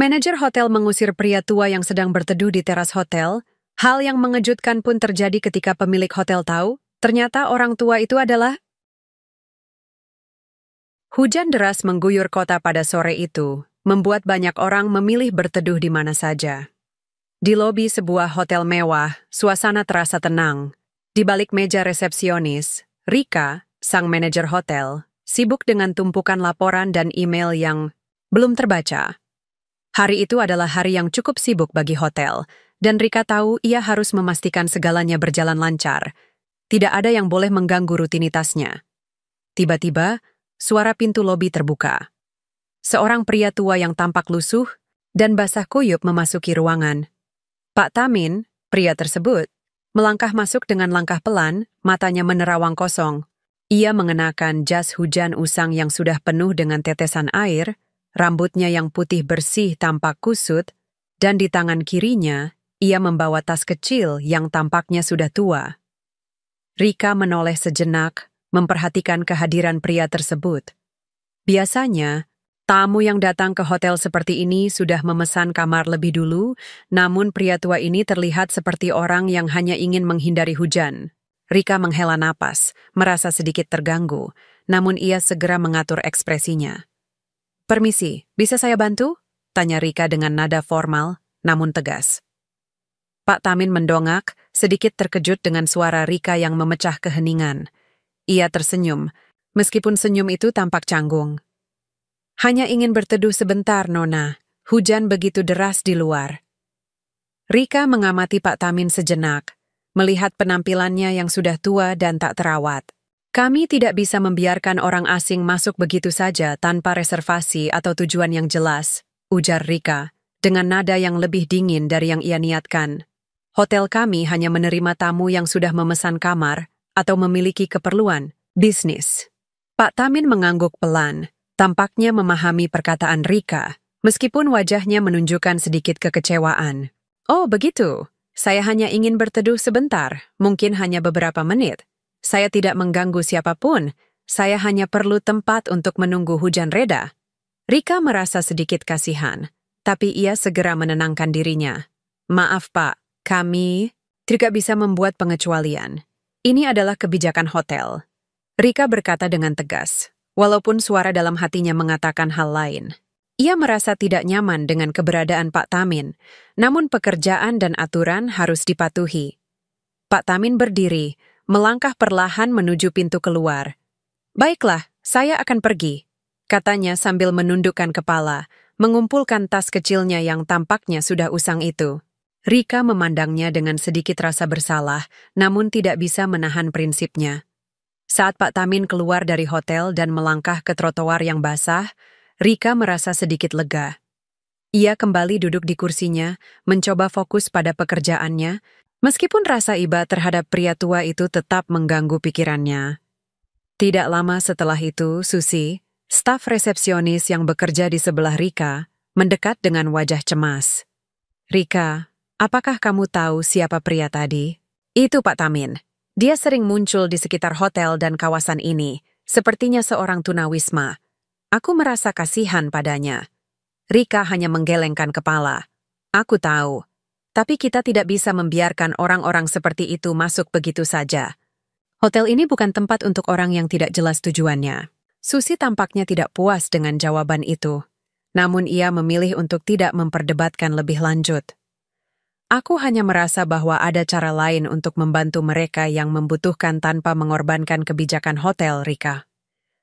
Manajer hotel mengusir pria tua yang sedang berteduh di teras hotel. Hal yang mengejutkan pun terjadi ketika pemilik hotel tahu, ternyata orang tua itu adalah... Hujan deras mengguyur kota pada sore itu, membuat banyak orang memilih berteduh di mana saja. Di lobi sebuah hotel mewah, suasana terasa tenang. Di balik meja resepsionis, Rika, sang manajer hotel, sibuk dengan tumpukan laporan dan email yang belum terbaca. Hari itu adalah hari yang cukup sibuk bagi hotel, dan Rika tahu ia harus memastikan segalanya berjalan lancar. Tidak ada yang boleh mengganggu rutinitasnya. Tiba-tiba, suara pintu lobi terbuka. Seorang pria tua yang tampak lusuh dan basah kuyup memasuki ruangan. Pak Tamin, pria tersebut, melangkah masuk dengan langkah pelan, matanya menerawang kosong. Ia mengenakan jas hujan usang yang sudah penuh dengan tetesan air, rambutnya yang putih bersih tampak kusut, dan di tangan kirinya, ia membawa tas kecil yang tampaknya sudah tua. Rika menoleh sejenak, memperhatikan kehadiran pria tersebut. Biasanya, tamu yang datang ke hotel seperti ini sudah memesan kamar lebih dulu, namun pria tua ini terlihat seperti orang yang hanya ingin menghindari hujan. Rika menghela napas, merasa sedikit terganggu, namun ia segera mengatur ekspresinya. "Permisi, bisa saya bantu?" tanya Rika dengan nada formal, namun tegas. Pak Tamin mendongak, sedikit terkejut dengan suara Rika yang memecah keheningan. Ia tersenyum, meskipun senyum itu tampak canggung. "Hanya ingin berteduh sebentar, Nona. Hujan begitu deras di luar." Rika mengamati Pak Tamin sejenak, melihat penampilannya yang sudah tua dan tak terawat. "Kami tidak bisa membiarkan orang asing masuk begitu saja tanpa reservasi atau tujuan yang jelas," ujar Rika, dengan nada yang lebih dingin dari yang ia niatkan. "Hotel kami hanya menerima tamu yang sudah memesan kamar atau memiliki keperluan bisnis." Pak Tamin mengangguk pelan, tampaknya memahami perkataan Rika, meskipun wajahnya menunjukkan sedikit kekecewaan. "Oh begitu, saya hanya ingin berteduh sebentar, mungkin hanya beberapa menit. Saya tidak mengganggu siapapun, saya hanya perlu tempat untuk menunggu hujan reda." Rika merasa sedikit kasihan, tapi ia segera menenangkan dirinya. "Maaf Pak, kami tidak bisa membuat pengecualian. Ini adalah kebijakan hotel." Rika berkata dengan tegas, walaupun suara dalam hatinya mengatakan hal lain. Ia merasa tidak nyaman dengan keberadaan Pak Tamin, namun pekerjaan dan aturan harus dipatuhi. Pak Tamin berdiri, melangkah perlahan menuju pintu keluar. "Baiklah, saya akan pergi," katanya sambil menundukkan kepala, mengumpulkan tas kecilnya yang tampaknya sudah usang itu. Rika memandangnya dengan sedikit rasa bersalah, namun tidak bisa menahan prinsipnya. Saat Pak Tamin keluar dari hotel dan melangkah ke trotoar yang basah, Rika merasa sedikit lega. Ia kembali duduk di kursinya, mencoba fokus pada pekerjaannya, meskipun rasa iba terhadap pria tua itu tetap mengganggu pikirannya. Tidak lama setelah itu, Susi, staf resepsionis yang bekerja di sebelah Rika, mendekat dengan wajah cemas. "Rika, apakah kamu tahu siapa pria tadi?" "Itu Pak Tamin. Dia sering muncul di sekitar hotel dan kawasan ini, sepertinya seorang tunawisma. Aku merasa kasihan padanya." Rika hanya menggelengkan kepala. "Aku tahu. Tapi kita tidak bisa membiarkan orang-orang seperti itu masuk begitu saja. Hotel ini bukan tempat untuk orang yang tidak jelas tujuannya." Susi tampaknya tidak puas dengan jawaban itu. Namun ia memilih untuk tidak memperdebatkan lebih lanjut. "Aku hanya merasa bahwa ada cara lain untuk membantu mereka yang membutuhkan tanpa mengorbankan kebijakan hotel, Rika."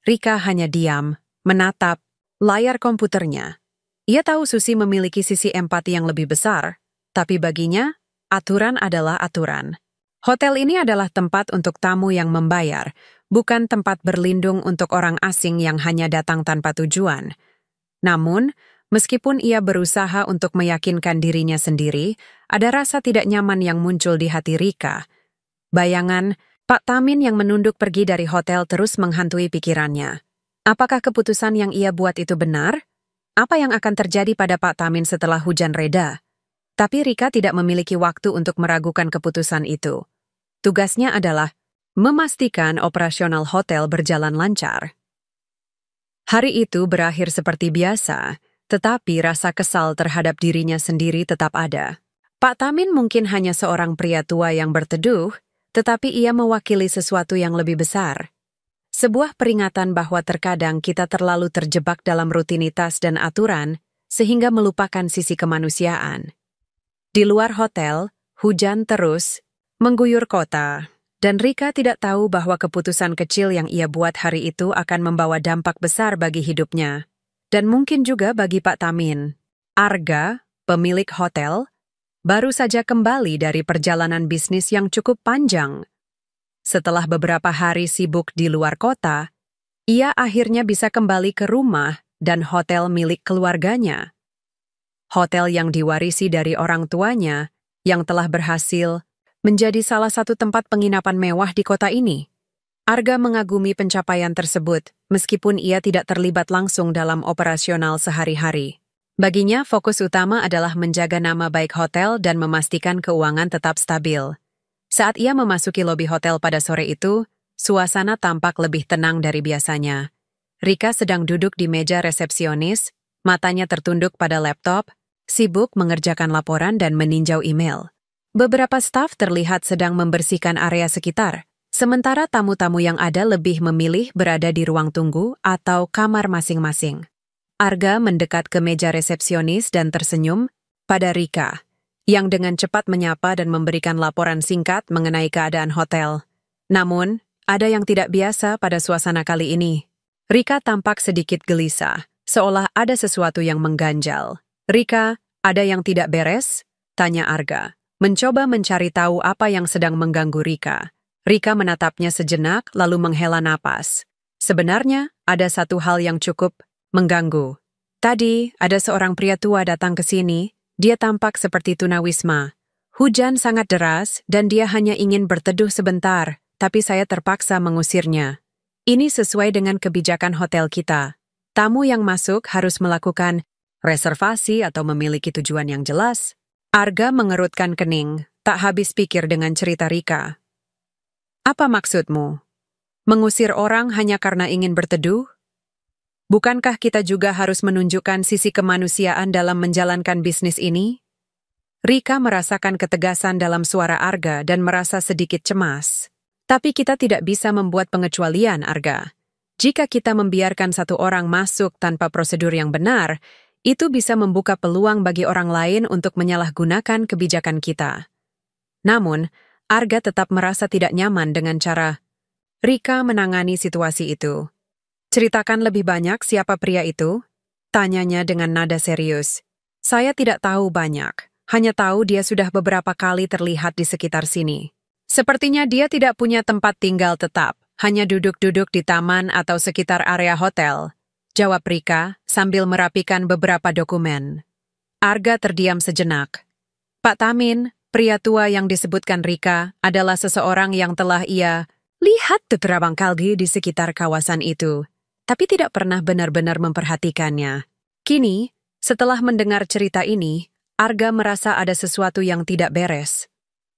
Rika hanya diam, menatap layar komputernya. Ia tahu Susi memiliki sisi empati yang lebih besar, tapi baginya, aturan adalah aturan. Hotel ini adalah tempat untuk tamu yang membayar, bukan tempat berlindung untuk orang asing yang hanya datang tanpa tujuan. Namun, meskipun ia berusaha untuk meyakinkan dirinya sendiri, ada rasa tidak nyaman yang muncul di hati Rika. Bayangan Pak Tamin yang menunduk pergi dari hotel terus menghantui pikirannya. Apakah keputusan yang ia buat itu benar? Apa yang akan terjadi pada Pak Tamin setelah hujan reda? Tapi Rika tidak memiliki waktu untuk meragukan keputusan itu. Tugasnya adalah memastikan operasional hotel berjalan lancar. Hari itu berakhir seperti biasa, Tetapi rasa kesal terhadap dirinya sendiri tetap ada. Pak Tamin mungkin hanya seorang pria tua yang berteduh, tetapi ia mewakili sesuatu yang lebih besar. Sebuah peringatan bahwa terkadang kita terlalu terjebak dalam rutinitas dan aturan, sehingga melupakan sisi kemanusiaan. Di luar hotel, hujan terus mengguyur kota, dan Rika tidak tahu bahwa keputusan kecil yang ia buat hari itu akan membawa dampak besar bagi hidupnya. Dan mungkin juga bagi Pak Tamin. Arga, pemilik hotel, baru saja kembali dari perjalanan bisnis yang cukup panjang. Setelah beberapa hari sibuk di luar kota, ia akhirnya bisa kembali ke rumah dan hotel milik keluarganya. Hotel yang diwarisi dari orang tuanya yang telah berhasil menjadi salah satu tempat penginapan mewah di kota ini. Arga mengagumi pencapaian tersebut, meskipun ia tidak terlibat langsung dalam operasional sehari-hari. Baginya, fokus utama adalah menjaga nama baik hotel dan memastikan keuangan tetap stabil. Saat ia memasuki lobi hotel pada sore itu, suasana tampak lebih tenang dari biasanya. Rika sedang duduk di meja resepsionis, matanya tertunduk pada laptop, sibuk mengerjakan laporan dan meninjau email. Beberapa staf terlihat sedang membersihkan area sekitar, sementara tamu-tamu yang ada lebih memilih berada di ruang tunggu atau kamar masing-masing. Arga mendekat ke meja resepsionis dan tersenyum pada Rika, yang dengan cepat menyapa dan memberikan laporan singkat mengenai keadaan hotel. Namun, ada yang tidak biasa pada suasana kali ini. Rika tampak sedikit gelisah, seolah ada sesuatu yang mengganjal. "Rika, ada yang tidak beres?" tanya Arga, mencoba mencari tahu apa yang sedang mengganggu Rika. Rika menatapnya sejenak lalu menghela napas. Sebenarnya, ada satu hal yang cukup mengganggu. Tadi, ada seorang pria tua datang ke sini. Dia tampak seperti tunawisma. Hujan sangat deras dan dia hanya ingin berteduh sebentar, tapi saya terpaksa mengusirnya. Ini sesuai dengan kebijakan hotel kita. Tamu yang masuk harus melakukan reservasi atau memiliki tujuan yang jelas. Arga mengerutkan kening, tak habis pikir dengan cerita Rika. "Apa maksudmu? Mengusir orang hanya karena ingin berteduh? Bukankah kita juga harus menunjukkan sisi kemanusiaan dalam menjalankan bisnis ini?" Rika merasakan ketegasan dalam suara Arga dan merasa sedikit cemas. "Tapi kita tidak bisa membuat pengecualian, Arga. Jika kita membiarkan satu orang masuk tanpa prosedur yang benar, itu bisa membuka peluang bagi orang lain untuk menyalahgunakan kebijakan kita." Namun, Arga tetap merasa tidak nyaman dengan cara Rika menangani situasi itu. "Ceritakan lebih banyak siapa pria itu?" tanyanya dengan nada serius. "Saya tidak tahu banyak, hanya tahu dia sudah beberapa kali terlihat di sekitar sini. Sepertinya dia tidak punya tempat tinggal tetap, hanya duduk-duduk di taman atau sekitar area hotel," jawab Rika sambil merapikan beberapa dokumen. Arga terdiam sejenak. Pak Tamin, pria tua yang disebutkan Rika, adalah seseorang yang telah ia lihat beberapa kali di sekitar kawasan itu, tapi tidak pernah benar-benar memperhatikannya. Kini, setelah mendengar cerita ini, Arga merasa ada sesuatu yang tidak beres.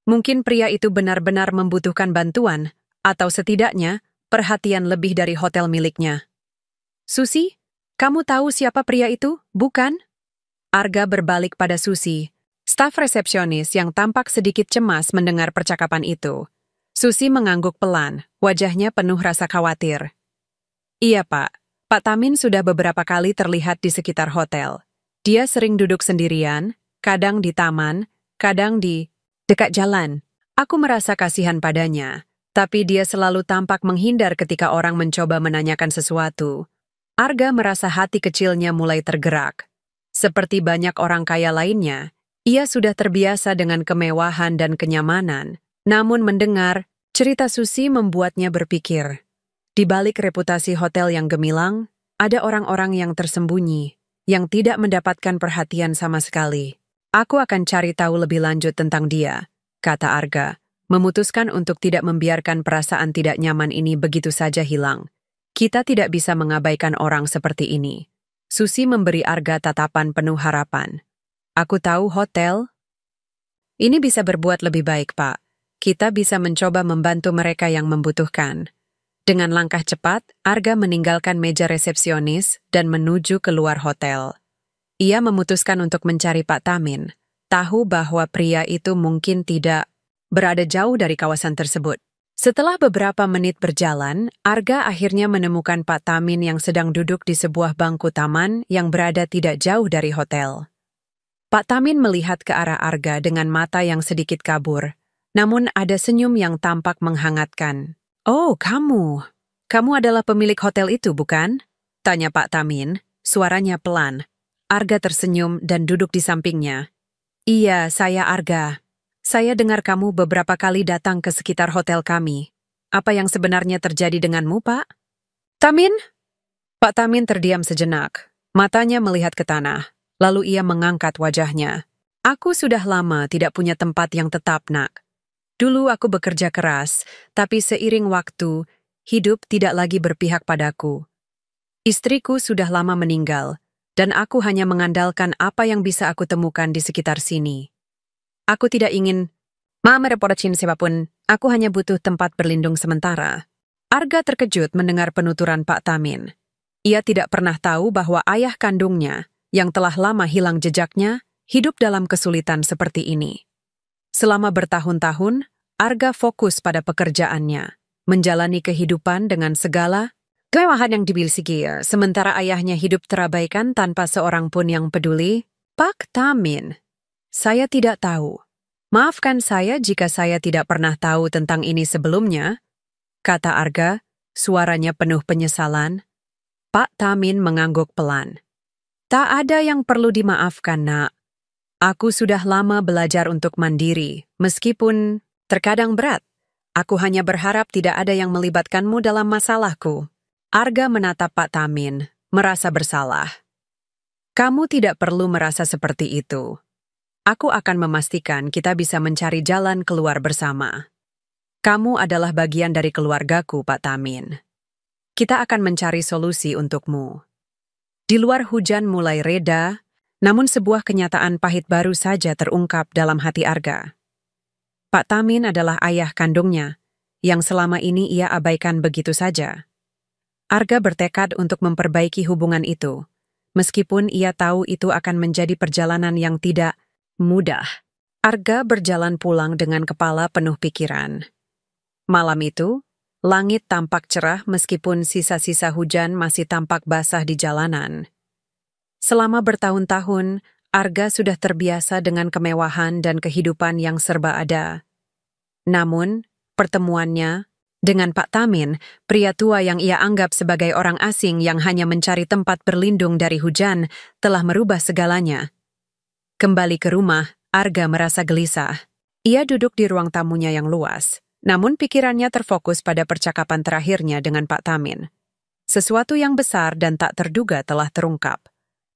Mungkin pria itu benar-benar membutuhkan bantuan, atau setidaknya perhatian lebih dari hotel miliknya. "Susi, kamu tahu siapa pria itu, bukan?" Arga berbalik pada Susi, staf resepsionis yang tampak sedikit cemas mendengar percakapan itu. Susi mengangguk pelan, wajahnya penuh rasa khawatir. "Iya, Pak. Pak Tamin sudah beberapa kali terlihat di sekitar hotel. Dia sering duduk sendirian, kadang di taman, kadang di dekat jalan. Aku merasa kasihan padanya, tapi dia selalu tampak menghindar ketika orang mencoba menanyakan sesuatu." Arga merasa hati kecilnya mulai tergerak. Seperti banyak orang kaya lainnya, ia sudah terbiasa dengan kemewahan dan kenyamanan. Namun mendengar cerita Susi membuatnya berpikir, di balik reputasi hotel yang gemilang, ada orang-orang yang tersembunyi, yang tidak mendapatkan perhatian sama sekali. "Aku akan cari tahu lebih lanjut tentang dia," kata Arga, memutuskan untuk tidak membiarkan perasaan tidak nyaman ini begitu saja hilang. Kita tidak bisa mengabaikan orang seperti ini. Susi memberi Arga tatapan penuh harapan. "Aku tahu hotel ini bisa berbuat lebih baik, Pak. Kita bisa mencoba membantu mereka yang membutuhkan." Dengan langkah cepat, Arga meninggalkan meja resepsionis dan menuju keluar hotel. Ia memutuskan untuk mencari Pak Tamin, tahu bahwa pria itu mungkin tidak berada jauh dari kawasan tersebut. Setelah beberapa menit berjalan, Arga akhirnya menemukan Pak Tamin yang sedang duduk di sebuah bangku taman yang berada tidak jauh dari hotel. Pak Tamin melihat ke arah Arga dengan mata yang sedikit kabur, namun ada senyum yang tampak menghangatkan. "Oh, kamu. Kamu adalah pemilik hotel itu, bukan?" tanya Pak Tamin, suaranya pelan. Arga tersenyum dan duduk di sampingnya. "Iya, saya Arga. Saya dengar kamu beberapa kali datang ke sekitar hotel kami. Apa yang sebenarnya terjadi denganmu, Pak?" "Tamin?" Pak Tamin terdiam sejenak. Matanya melihat ke tanah, lalu ia mengangkat wajahnya. "Aku sudah lama tidak punya tempat yang tetap, Nak. Dulu aku bekerja keras, tapi seiring waktu, hidup tidak lagi berpihak padaku. Istriku sudah lama meninggal, dan aku hanya mengandalkan apa yang bisa aku temukan di sekitar sini. Aku tidak ingin merepotin siapapun, aku hanya butuh tempat berlindung sementara." Arga terkejut mendengar penuturan Pak Tamin. Ia tidak pernah tahu bahwa ayah kandungnya, yang telah lama hilang jejaknya, hidup dalam kesulitan seperti ini. Selama bertahun-tahun, Arga fokus pada pekerjaannya, menjalani kehidupan dengan segala kemewahan yang dimiliki, sementara ayahnya hidup terabaikan tanpa seorang pun yang peduli. "Pak Tamin, saya tidak tahu. Maafkan saya jika saya tidak pernah tahu tentang ini sebelumnya," kata Arga, suaranya penuh penyesalan. Pak Tamin mengangguk pelan. "Tak ada yang perlu dimaafkan, Nak. Aku sudah lama belajar untuk mandiri, meskipun terkadang berat. Aku hanya berharap tidak ada yang melibatkanmu dalam masalahku." Arga menatap Pak Tamin, merasa bersalah. "Kamu tidak perlu merasa seperti itu. Aku akan memastikan kita bisa mencari jalan keluar bersama. Kamu adalah bagian dari keluargaku, Pak Tamin. Kita akan mencari solusi untukmu." Di luar hujan mulai reda, namun sebuah kenyataan pahit baru saja terungkap dalam hati Arga. Pak Tamin adalah ayah kandungnya, yang selama ini ia abaikan begitu saja. Arga bertekad untuk memperbaiki hubungan itu, meskipun ia tahu itu akan menjadi perjalanan yang tidak mudah. Arga berjalan pulang dengan kepala penuh pikiran. Malam itu, langit tampak cerah meskipun sisa-sisa hujan masih tampak basah di jalanan. Selama bertahun-tahun, Arga sudah terbiasa dengan kemewahan dan kehidupan yang serba ada. Namun, pertemuannya dengan Pak Tamin, pria tua yang ia anggap sebagai orang asing yang hanya mencari tempat berlindung dari hujan, telah merubah segalanya. Kembali ke rumah, Arga merasa gelisah. Ia duduk di ruang tamunya yang luas, namun pikirannya terfokus pada percakapan terakhirnya dengan Pak Tamin. Sesuatu yang besar dan tak terduga telah terungkap.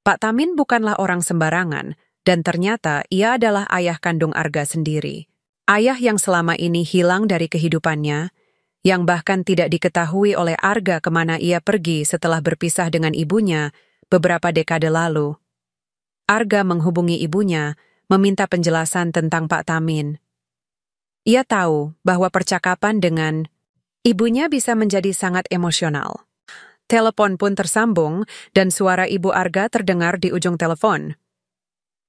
Pak Tamin bukanlah orang sembarangan, dan ternyata ia adalah ayah kandung Arga sendiri. Ayah yang selama ini hilang dari kehidupannya, yang bahkan tidak diketahui oleh Arga kemana ia pergi setelah berpisah dengan ibunya beberapa dekade lalu. Arga menghubungi ibunya, meminta penjelasan tentang Pak Tamin. Ia tahu bahwa percakapan dengan ibunya bisa menjadi sangat emosional. Telepon pun tersambung dan suara ibu Arga terdengar di ujung telepon.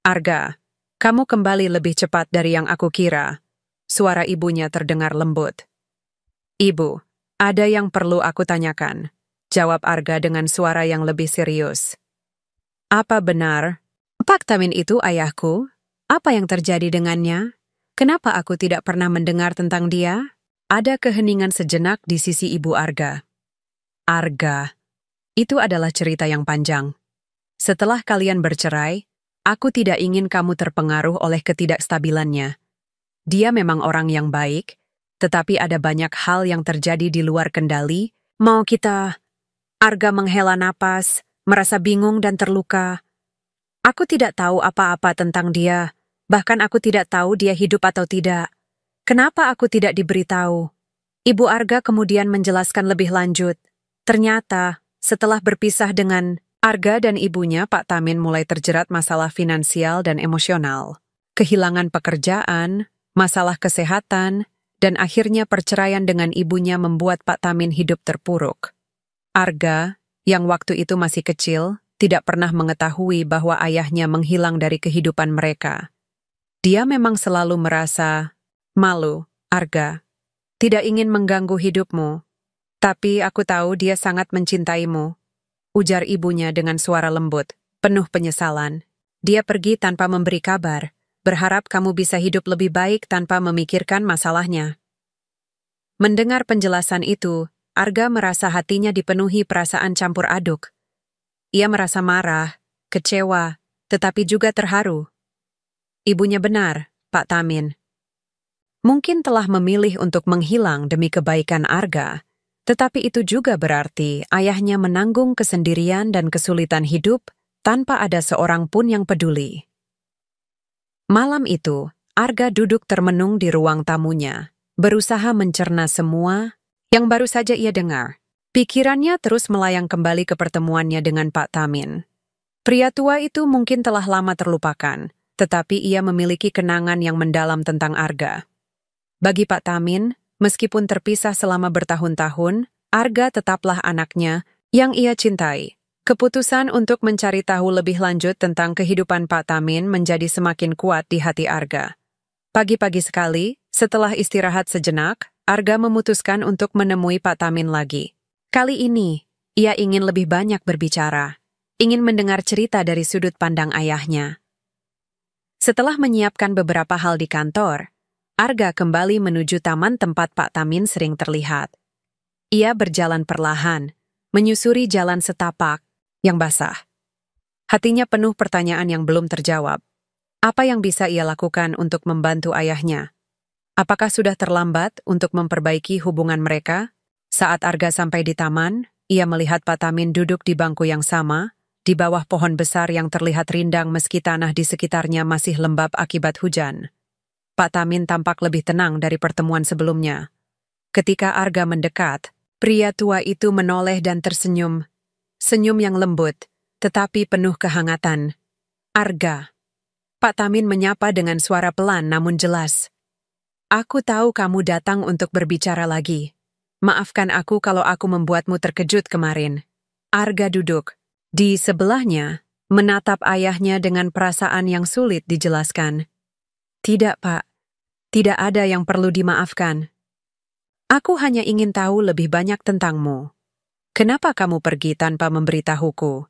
"Arga, kamu kembali lebih cepat dari yang aku kira." Suara ibunya terdengar lembut. "Ibu, ada yang perlu aku tanyakan," jawab Arga dengan suara yang lebih serius. "Apa benar Pak Tamin itu ayahku? Apa yang terjadi dengannya? Kenapa aku tidak pernah mendengar tentang dia?" Ada keheningan sejenak di sisi ibu Arga. "Arga, itu adalah cerita yang panjang. Setelah kalian bercerai, aku tidak ingin kamu terpengaruh oleh ketidakstabilannya. Dia memang orang yang baik, tetapi ada banyak hal yang terjadi di luar kendali. Mau kita..." Arga menghela napas, merasa bingung dan terluka. "Aku tidak tahu apa-apa tentang dia, bahkan aku tidak tahu dia hidup atau tidak. Kenapa aku tidak diberitahu?" Ibu Arga kemudian menjelaskan lebih lanjut. Ternyata, setelah berpisah dengan Arga dan ibunya, Pak Tamin mulai terjerat masalah finansial dan emosional. Kehilangan pekerjaan, masalah kesehatan, dan akhirnya perceraian dengan ibunya membuat Pak Tamin hidup terpuruk. Arga, yang waktu itu masih kecil, tidak pernah mengetahui bahwa ayahnya menghilang dari kehidupan mereka. Dia memang selalu merasa malu, Arga. Tidak ingin mengganggu hidupmu. Tapi aku tahu dia sangat mencintaimu, ujar ibunya dengan suara lembut, penuh penyesalan. Dia pergi tanpa memberi kabar, berharap kamu bisa hidup lebih baik tanpa memikirkan masalahnya. Mendengar penjelasan itu, Arga merasa hatinya dipenuhi perasaan campur aduk. Ia merasa marah, kecewa, tetapi juga terharu. Ibunya benar, Pak Tamin. Mungkin telah memilih untuk menghilang demi kebaikan Arga, tetapi itu juga berarti ayahnya menanggung kesendirian dan kesulitan hidup tanpa ada seorang pun yang peduli. Malam itu, Arga duduk termenung di ruang tamunya, berusaha mencerna semua yang baru saja ia dengar. Pikirannya terus melayang kembali ke pertemuannya dengan Pak Tamin. Pria tua itu mungkin telah lama terlupakan, tetapi ia memiliki kenangan yang mendalam tentang Arga. Bagi Pak Tamin, meskipun terpisah selama bertahun-tahun, Arga tetaplah anaknya yang ia cintai. Keputusan untuk mencari tahu lebih lanjut tentang kehidupan Pak Tamin menjadi semakin kuat di hati Arga. Pagi-pagi sekali, setelah istirahat sejenak, Arga memutuskan untuk menemui Pak Tamin lagi. Kali ini, ia ingin lebih banyak berbicara, ingin mendengar cerita dari sudut pandang ayahnya. Setelah menyiapkan beberapa hal di kantor, Arga kembali menuju taman tempat Pak Tamin sering terlihat. Ia berjalan perlahan, menyusuri jalan setapak yang basah. Hatinya penuh pertanyaan yang belum terjawab. Apa yang bisa ia lakukan untuk membantu ayahnya? Apakah sudah terlambat untuk memperbaiki hubungan mereka? Saat Arga sampai di taman, ia melihat Pak Tamin duduk di bangku yang sama, di bawah pohon besar yang terlihat rindang meski tanah di sekitarnya masih lembab akibat hujan. Pak Tamin tampak lebih tenang dari pertemuan sebelumnya. Ketika Arga mendekat, pria tua itu menoleh dan tersenyum. Senyum yang lembut, tetapi penuh kehangatan. Arga. Pak Tamin menyapa dengan suara pelan namun jelas. Aku tahu kamu datang untuk berbicara lagi. Maafkan aku kalau aku membuatmu terkejut kemarin. Arga duduk. Di sebelahnya, menatap ayahnya dengan perasaan yang sulit dijelaskan. Tidak, Pak. Tidak ada yang perlu dimaafkan. Aku hanya ingin tahu lebih banyak tentangmu. Kenapa kamu pergi tanpa memberitahuku?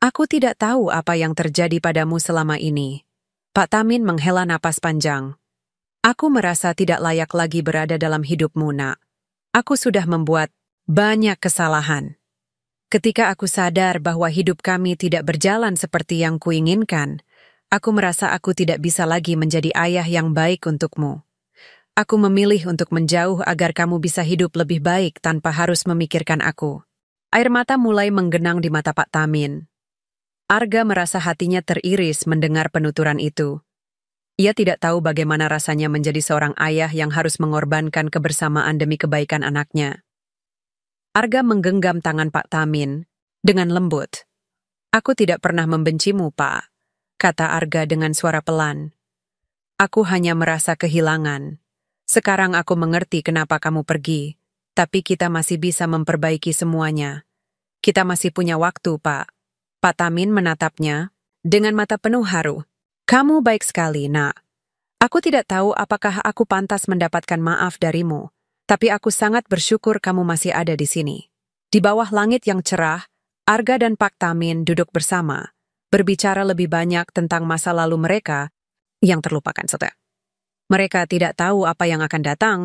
Aku tidak tahu apa yang terjadi padamu selama ini. Pak Tamin menghela napas panjang. Aku merasa tidak layak lagi berada dalam hidupmu, Nak. Aku sudah membuat banyak kesalahan. Ketika aku sadar bahwa hidup kami tidak berjalan seperti yang kuinginkan, aku merasa aku tidak bisa lagi menjadi ayah yang baik untukmu. Aku memilih untuk menjauh agar kamu bisa hidup lebih baik tanpa harus memikirkan aku. Air mata mulai menggenang di mata Pak Tamin. Arga merasa hatinya teriris mendengar penuturan itu. Ia tidak tahu bagaimana rasanya menjadi seorang ayah yang harus mengorbankan kebersamaan demi kebaikan anaknya. Arga menggenggam tangan Pak Tamin dengan lembut. Aku tidak pernah membencimu, Pak, kata Arga dengan suara pelan. Aku hanya merasa kehilangan. Sekarang aku mengerti kenapa kamu pergi, tapi kita masih bisa memperbaiki semuanya. Kita masih punya waktu, Pak. Pak Tamin menatapnya dengan mata penuh haru. Kamu baik sekali, Nak. Aku tidak tahu apakah aku pantas mendapatkan maaf darimu, tapi aku sangat bersyukur kamu masih ada di sini. Di bawah langit yang cerah, Arga dan Pak Tamin duduk bersama, berbicara lebih banyak tentang masa lalu mereka yang terlupakan setelah. Mereka tidak tahu apa yang akan datang,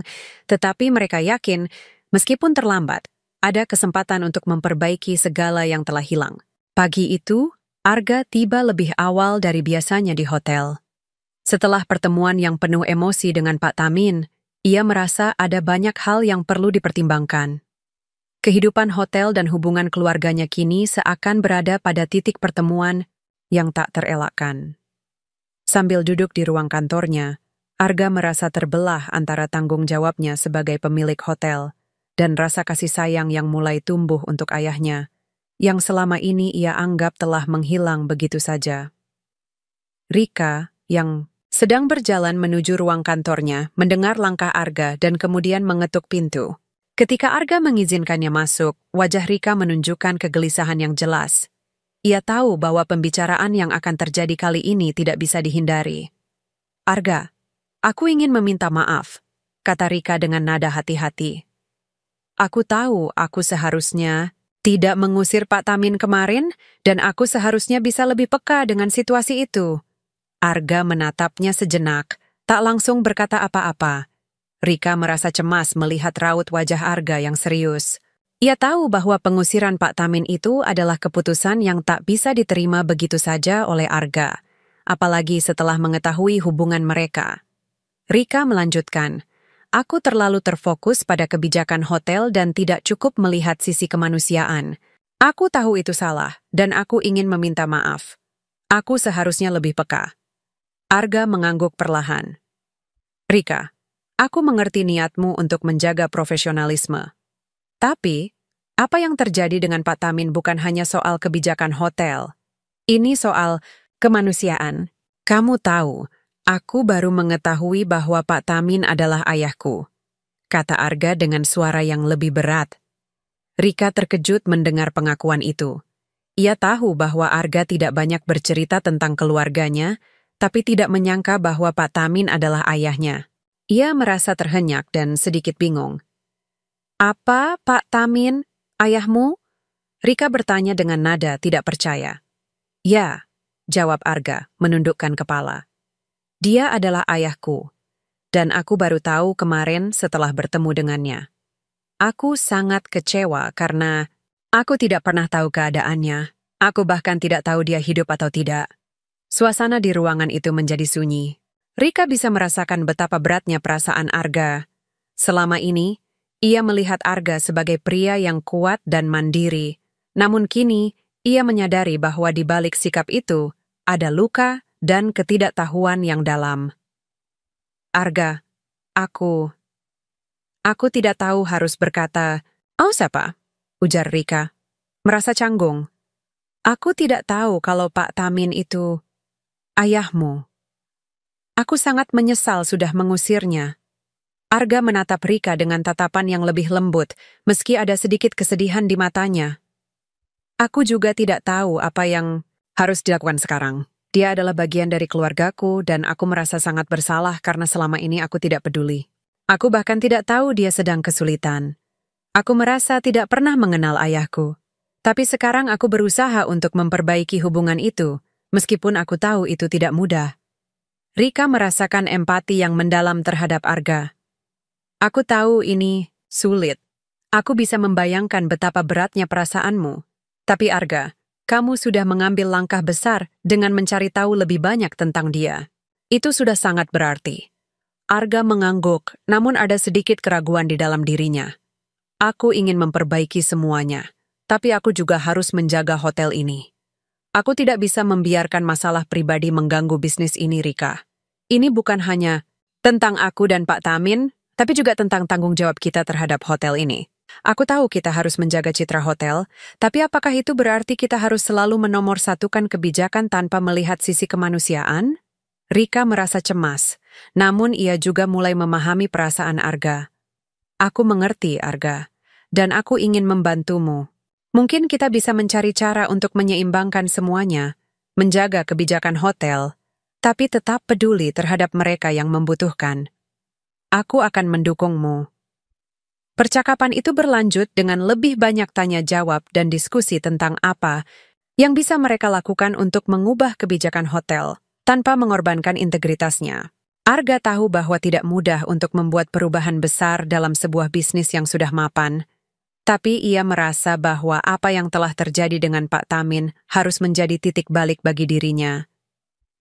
tetapi mereka yakin, meskipun terlambat, ada kesempatan untuk memperbaiki segala yang telah hilang. Pagi itu, Arga tiba lebih awal dari biasanya di hotel. Setelah pertemuan yang penuh emosi dengan Pak Tamin, ia merasa ada banyak hal yang perlu dipertimbangkan. Kehidupan hotel dan hubungan keluarganya kini seakan berada pada titik pertemuan yang tak terelakkan. Sambil duduk di ruang kantornya, Arga merasa terbelah antara tanggung jawabnya sebagai pemilik hotel dan rasa kasih sayang yang mulai tumbuh untuk ayahnya, yang selama ini ia anggap telah menghilang begitu saja. Rika, yang sedang berjalan menuju ruang kantornya, mendengar langkah Arga dan kemudian mengetuk pintu. Ketika Arga mengizinkannya masuk, wajah Rika menunjukkan kegelisahan yang jelas. Ia tahu bahwa pembicaraan yang akan terjadi kali ini tidak bisa dihindari. "Arga, aku ingin meminta maaf," kata Rika dengan nada hati-hati. "Aku tahu aku seharusnya tidak mengusir Pak Tamin kemarin, dan aku seharusnya bisa lebih peka dengan situasi itu." Arga menatapnya sejenak, tak langsung berkata apa-apa. Rika merasa cemas melihat raut wajah Arga yang serius. Ia tahu bahwa pengusiran Pak Tamin itu adalah keputusan yang tak bisa diterima begitu saja oleh Arga, apalagi setelah mengetahui hubungan mereka. Rika melanjutkan, "Aku terlalu terfokus pada kebijakan hotel dan tidak cukup melihat sisi kemanusiaan. Aku tahu itu salah, dan aku ingin meminta maaf. Aku seharusnya lebih peka." Arga mengangguk perlahan. "Rika, aku mengerti niatmu untuk menjaga profesionalisme. Tapi, apa yang terjadi dengan Pak Tamin bukan hanya soal kebijakan hotel. Ini soal kemanusiaan. Kamu tahu, aku baru mengetahui bahwa Pak Tamin adalah ayahku," kata Arga dengan suara yang lebih berat. Rika terkejut mendengar pengakuan itu. Ia tahu bahwa Arga tidak banyak bercerita tentang keluarganya, tapi tidak menyangka bahwa Pak Tamin adalah ayahnya. Ia merasa terhenyak dan sedikit bingung. "Apa, Pak Tamin, ayahmu?" Rika bertanya dengan nada tidak percaya. "Ya," jawab Arga, menundukkan kepala. "Dia adalah ayahku, dan aku baru tahu kemarin setelah bertemu dengannya. Aku sangat kecewa karena aku tidak pernah tahu keadaannya. Aku bahkan tidak tahu dia hidup atau tidak." Suasana di ruangan itu menjadi sunyi. Rika bisa merasakan betapa beratnya perasaan Arga. Selama ini, ia melihat Arga sebagai pria yang kuat dan mandiri. Namun kini, ia menyadari bahwa di balik sikap itu, ada luka dan ketidaktahuan yang dalam. "Arga, aku tidak tahu harus berkata." "Oh, siapa?" ujar Rika, merasa canggung. "Aku tidak tahu kalau Pak Tamin itu ayahmu. Aku sangat menyesal sudah mengusirnya." Arga menatap Rika dengan tatapan yang lebih lembut, meski ada sedikit kesedihan di matanya. "Aku juga tidak tahu apa yang harus dilakukan sekarang. Dia adalah bagian dari keluargaku dan aku merasa sangat bersalah karena selama ini aku tidak peduli. Aku bahkan tidak tahu dia sedang kesulitan. Aku merasa tidak pernah mengenal ayahku. Tapi sekarang aku berusaha untuk memperbaiki hubungan itu, meskipun aku tahu itu tidak mudah." Rika merasakan empati yang mendalam terhadap Arga. "Aku tahu ini sulit. Aku bisa membayangkan betapa beratnya perasaanmu. Tapi Arga, kamu sudah mengambil langkah besar dengan mencari tahu lebih banyak tentang dia. Itu sudah sangat berarti." Arga mengangguk, namun ada sedikit keraguan di dalam dirinya. "Aku ingin memperbaiki semuanya, tapi aku juga harus menjaga hotel ini. Aku tidak bisa membiarkan masalah pribadi mengganggu bisnis ini, Rika. Ini bukan hanya tentang aku dan Pak Tamin, tapi juga tentang tanggung jawab kita terhadap hotel ini. Aku tahu kita harus menjaga citra hotel, tapi apakah itu berarti kita harus selalu menomorsatukan kebijakan tanpa melihat sisi kemanusiaan?" Rika merasa cemas, namun ia juga mulai memahami perasaan Arga. "Aku mengerti, Arga, dan aku ingin membantumu. Mungkin kita bisa mencari cara untuk menyeimbangkan semuanya, menjaga kebijakan hotel, tapi tetap peduli terhadap mereka yang membutuhkan. Aku akan mendukungmu." Percakapan itu berlanjut dengan lebih banyak tanya jawab dan diskusi tentang apa yang bisa mereka lakukan untuk mengubah kebijakan hotel tanpa mengorbankan integritasnya. Arga tahu bahwa tidak mudah untuk membuat perubahan besar dalam sebuah bisnis yang sudah mapan, tapi ia merasa bahwa apa yang telah terjadi dengan Pak Tamin harus menjadi titik balik bagi dirinya.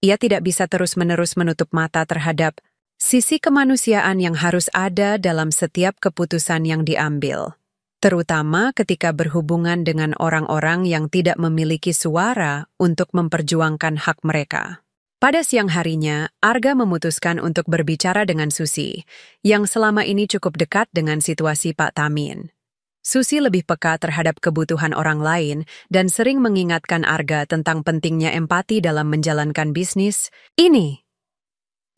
Ia tidak bisa terus-menerus menutup mata terhadap sisi kemanusiaan yang harus ada dalam setiap keputusan yang diambil, terutama ketika berhubungan dengan orang-orang yang tidak memiliki suara untuk memperjuangkan hak mereka. Pada siang harinya, Arga memutuskan untuk berbicara dengan Susi, yang selama ini cukup dekat dengan situasi Pak Tamin. Susi lebih peka terhadap kebutuhan orang lain dan sering mengingatkan Arga tentang pentingnya empati dalam menjalankan bisnis ini.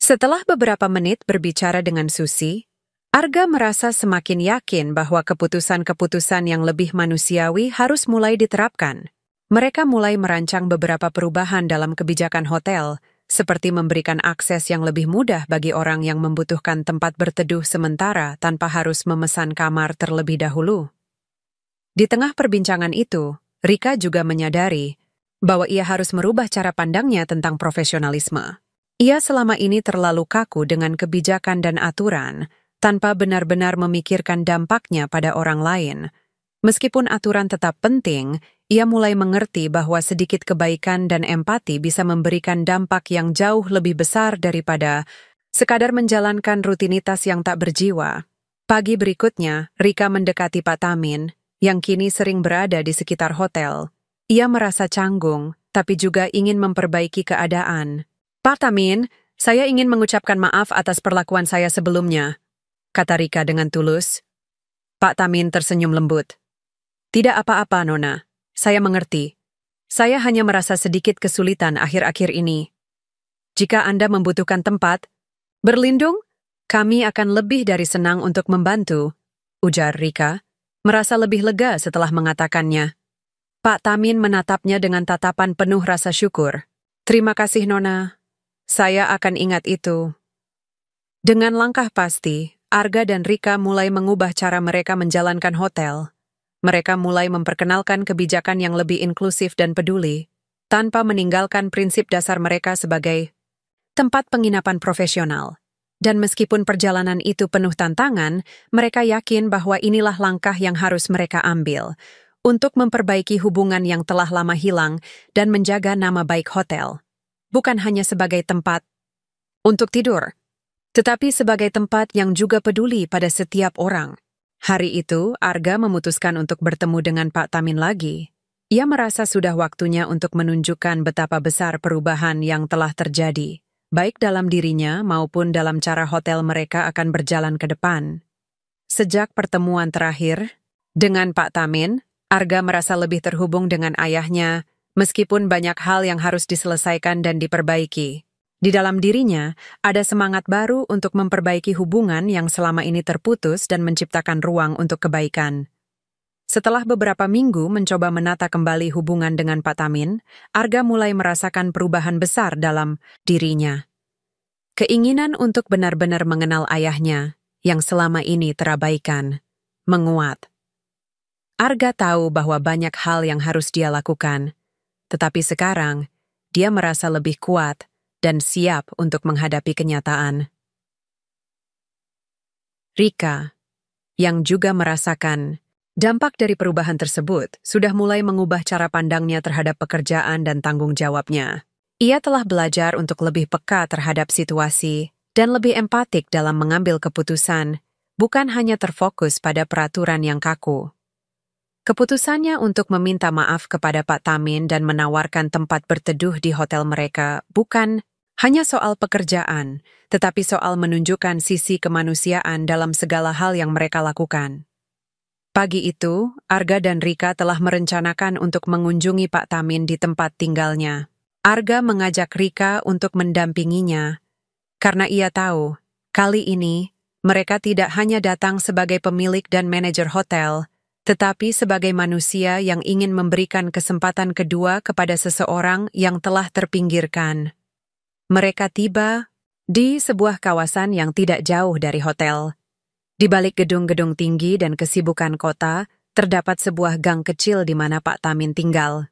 Setelah beberapa menit berbicara dengan Susi, Arga merasa semakin yakin bahwa keputusan-keputusan yang lebih manusiawi harus mulai diterapkan. Mereka mulai merancang beberapa perubahan dalam kebijakan hotel, seperti memberikan akses yang lebih mudah bagi orang yang membutuhkan tempat berteduh sementara tanpa harus memesan kamar terlebih dahulu. Di tengah perbincangan itu, Rika juga menyadari bahwa ia harus merubah cara pandangnya tentang profesionalisme. Ia selama ini terlalu kaku dengan kebijakan dan aturan, tanpa benar-benar memikirkan dampaknya pada orang lain. Meskipun aturan tetap penting, ia mulai mengerti bahwa sedikit kebaikan dan empati bisa memberikan dampak yang jauh lebih besar daripada sekadar menjalankan rutinitas yang tak berjiwa. Pagi berikutnya, Rika mendekati Pak Tamin, yang kini sering berada di sekitar hotel. Ia merasa canggung, tapi juga ingin memperbaiki keadaan. "Pak Tamin, saya ingin mengucapkan maaf atas perlakuan saya sebelumnya," kata Rika dengan tulus. Pak Tamin tersenyum lembut. "Tidak apa-apa, Nona. Saya mengerti. Saya hanya merasa sedikit kesulitan akhir-akhir ini. Jika Anda membutuhkan tempat berlindung, kami akan lebih dari senang untuk membantu," ujar Rika, merasa lebih lega setelah mengatakannya. Pak Tamin menatapnya dengan tatapan penuh rasa syukur. "Terima kasih, Nona. Saya akan ingat itu." Dengan langkah pasti, Arga dan Rika mulai mengubah cara mereka menjalankan hotel. Mereka mulai memperkenalkan kebijakan yang lebih inklusif dan peduli, tanpa meninggalkan prinsip dasar mereka sebagai tempat penginapan profesional. Dan meskipun perjalanan itu penuh tantangan, mereka yakin bahwa inilah langkah yang harus mereka ambil untuk memperbaiki hubungan yang telah lama hilang dan menjaga nama baik hotel. Bukan hanya sebagai tempat untuk tidur, tetapi sebagai tempat yang juga peduli pada setiap orang. Hari itu, Arga memutuskan untuk bertemu dengan Pak Tamin lagi. Ia merasa sudah waktunya untuk menunjukkan betapa besar perubahan yang telah terjadi, baik dalam dirinya maupun dalam cara hotel mereka akan berjalan ke depan. Sejak pertemuan terakhir dengan Pak Tamin, Arga merasa lebih terhubung dengan ayahnya, meskipun banyak hal yang harus diselesaikan dan diperbaiki. Di dalam dirinya, ada semangat baru untuk memperbaiki hubungan yang selama ini terputus dan menciptakan ruang untuk kebaikan. Setelah beberapa minggu mencoba menata kembali hubungan dengan Pak Tamin, Arga mulai merasakan perubahan besar dalam dirinya. Keinginan untuk benar-benar mengenal ayahnya, yang selama ini terabaikan, menguat. Arga tahu bahwa banyak hal yang harus dia lakukan, tetapi sekarang, dia merasa lebih kuat dan siap untuk menghadapi kenyataan. Rika, yang juga merasakan dampak dari perubahan tersebut, sudah mulai mengubah cara pandangnya terhadap pekerjaan dan tanggung jawabnya. Ia telah belajar untuk lebih peka terhadap situasi dan lebih empatik dalam mengambil keputusan, bukan hanya terfokus pada peraturan yang kaku. Keputusannya untuk meminta maaf kepada Pak Tamin dan menawarkan tempat berteduh di hotel mereka bukan hanya soal pekerjaan, tetapi soal menunjukkan sisi kemanusiaan dalam segala hal yang mereka lakukan. Pagi itu, Arga dan Rika telah merencanakan untuk mengunjungi Pak Tamin di tempat tinggalnya. Arga mengajak Rika untuk mendampinginya, karena ia tahu, kali ini, mereka tidak hanya datang sebagai pemilik dan manajer hotel, tetapi sebagai manusia yang ingin memberikan kesempatan kedua kepada seseorang yang telah terpinggirkan. Mereka tiba di sebuah kawasan yang tidak jauh dari hotel. Di balik gedung-gedung tinggi dan kesibukan kota, terdapat sebuah gang kecil di mana Pak Tamin tinggal.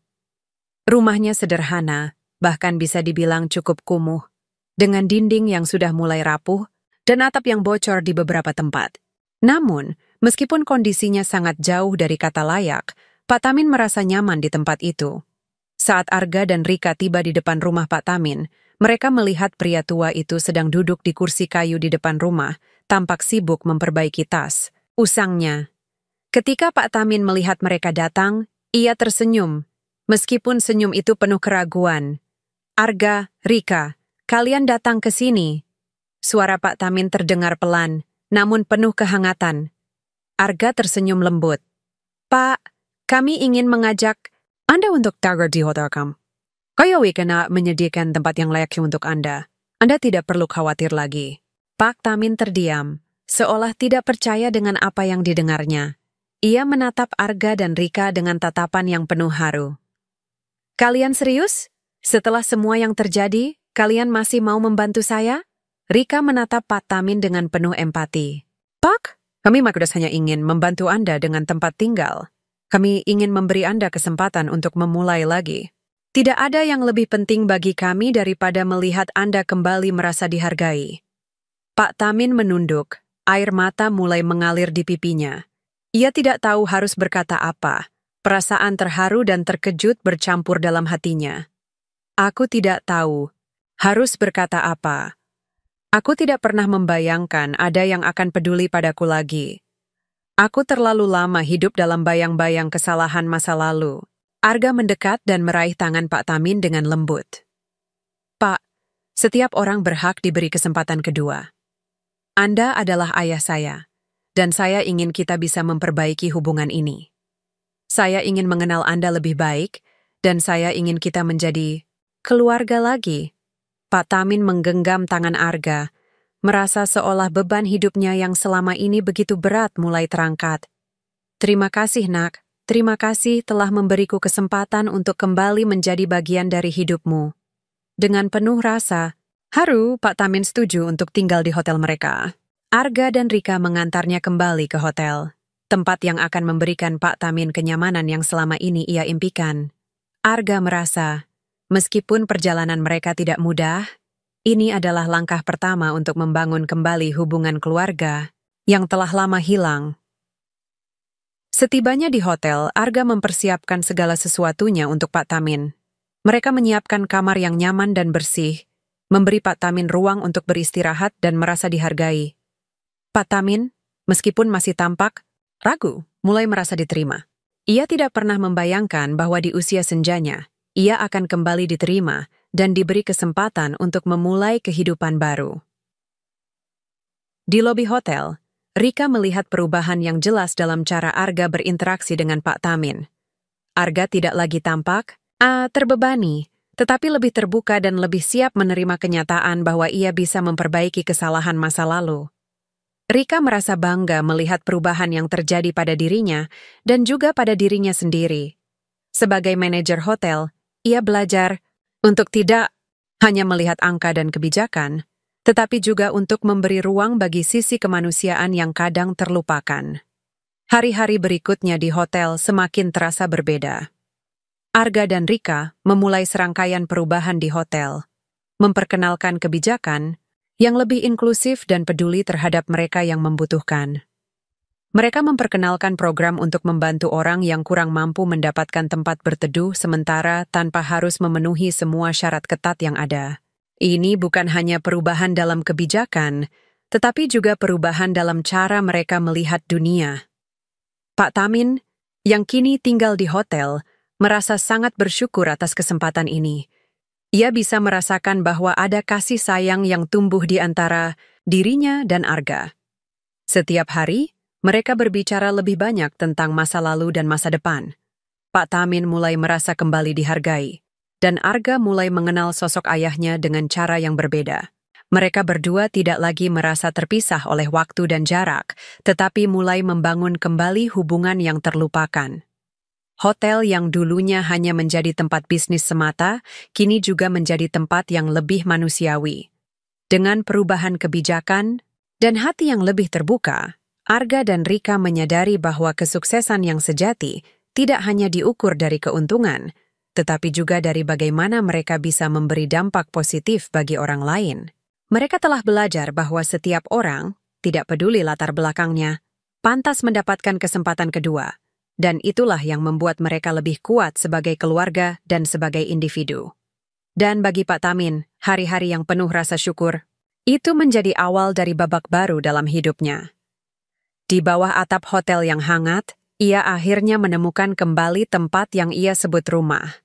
Rumahnya sederhana, bahkan bisa dibilang cukup kumuh, dengan dinding yang sudah mulai rapuh dan atap yang bocor di beberapa tempat. Namun, meskipun kondisinya sangat jauh dari kata layak, Pak Tamin merasa nyaman di tempat itu. Saat Arga dan Rika tiba di depan rumah Pak Tamin, mereka melihat pria tua itu sedang duduk di kursi kayu di depan rumah, tampak sibuk memperbaiki tas. Usangnya. Ketika Pak Tamin melihat mereka datang, ia tersenyum, meskipun senyum itu penuh keraguan. "Arga, Rika, kalian datang ke sini." Suara Pak Tamin terdengar pelan, namun penuh kehangatan. Arga tersenyum lembut. "Pak, kami ingin mengajak Anda untuk tagar di hotel kami. Kami akan menyediakan tempat yang layak untuk Anda. Anda tidak perlu khawatir lagi." Pak Tamin terdiam, seolah tidak percaya dengan apa yang didengarnya. Ia menatap Arga dan Rika dengan tatapan yang penuh haru. Kalian serius? Setelah semua yang terjadi, kalian masih mau membantu saya? Rika menatap Pak Tamin dengan penuh empati. Pak, kami Magdas hanya ingin membantu Anda dengan tempat tinggal. Kami ingin memberi Anda kesempatan untuk memulai lagi. Tidak ada yang lebih penting bagi kami daripada melihat Anda kembali merasa dihargai. Pak Tamin menunduk, air mata mulai mengalir di pipinya. Ia tidak tahu harus berkata apa. Perasaan terharu dan terkejut bercampur dalam hatinya. Aku tidak tahu harus berkata apa. Aku tidak pernah membayangkan ada yang akan peduli padaku lagi. Aku terlalu lama hidup dalam bayang-bayang kesalahan masa lalu. Arga mendekat dan meraih tangan Pak Tamin dengan lembut. Pak, setiap orang berhak diberi kesempatan kedua. Anda adalah ayah saya, dan saya ingin kita bisa memperbaiki hubungan ini. Saya ingin mengenal Anda lebih baik, dan saya ingin kita menjadi keluarga lagi. Pak Tamin menggenggam tangan Arga, merasa seolah beban hidupnya yang selama ini begitu berat mulai terangkat. Terima kasih, Nak. Terima kasih telah memberiku kesempatan untuk kembali menjadi bagian dari hidupmu. Dengan penuh rasa, haru Pak Tamin setuju untuk tinggal di hotel mereka. Arga dan Rika mengantarnya kembali ke hotel, tempat yang akan memberikan Pak Tamin kenyamanan yang selama ini ia impikan. Arga merasa, meskipun perjalanan mereka tidak mudah, ini adalah langkah pertama untuk membangun kembali hubungan keluarga yang telah lama hilang. Setibanya di hotel, Arga mempersiapkan segala sesuatunya untuk Pak Tamin. Mereka menyiapkan kamar yang nyaman dan bersih, memberi Pak Tamin ruang untuk beristirahat dan merasa dihargai. Pak Tamin, meskipun masih tampak ragu, mulai merasa diterima. Ia tidak pernah membayangkan bahwa di usia senjanya, ia akan kembali diterima dan diberi kesempatan untuk memulai kehidupan baru. Di lobi hotel, Rika melihat perubahan yang jelas dalam cara Arga berinteraksi dengan Pak Tamin. Arga tidak lagi tampak terbebani, tetapi lebih terbuka dan lebih siap menerima kenyataan bahwa ia bisa memperbaiki kesalahan masa lalu. Rika merasa bangga melihat perubahan yang terjadi pada dirinya dan juga pada dirinya sendiri. Sebagai manajer hotel, ia belajar untuk tidak hanya melihat angka dan kebijakan, tetapi juga untuk memberi ruang bagi sisi kemanusiaan yang kadang terlupakan. Hari-hari berikutnya di hotel semakin terasa berbeda. Arga dan Rika memulai serangkaian perubahan di hotel, memperkenalkan kebijakan yang lebih inklusif dan peduli terhadap mereka yang membutuhkan. Mereka memperkenalkan program untuk membantu orang yang kurang mampu mendapatkan tempat berteduh sementara tanpa harus memenuhi semua syarat ketat yang ada. Ini bukan hanya perubahan dalam kebijakan, tetapi juga perubahan dalam cara mereka melihat dunia. Pak Tamin, yang kini tinggal di hotel, merasa sangat bersyukur atas kesempatan ini. Ia bisa merasakan bahwa ada kasih sayang yang tumbuh di antara dirinya dan Arga. Setiap hari, mereka berbicara lebih banyak tentang masa lalu dan masa depan. Pak Tamin mulai merasa kembali dihargai, dan Arga mulai mengenal sosok ayahnya dengan cara yang berbeda. Mereka berdua tidak lagi merasa terpisah oleh waktu dan jarak, tetapi mulai membangun kembali hubungan yang terlupakan. Hotel yang dulunya hanya menjadi tempat bisnis semata, kini juga menjadi tempat yang lebih manusiawi. Dengan perubahan kebijakan dan hati yang lebih terbuka, Arga dan Rika menyadari bahwa kesuksesan yang sejati tidak hanya diukur dari keuntungan, tetapi juga dari bagaimana mereka bisa memberi dampak positif bagi orang lain. Mereka telah belajar bahwa setiap orang, tidak peduli latar belakangnya, pantas mendapatkan kesempatan kedua. Dan itulah yang membuat mereka lebih kuat sebagai keluarga dan sebagai individu. Dan bagi Pak Tamin, hari-hari yang penuh rasa syukur, itu menjadi awal dari babak baru dalam hidupnya. Di bawah atap hotel yang hangat, ia akhirnya menemukan kembali tempat yang ia sebut rumah.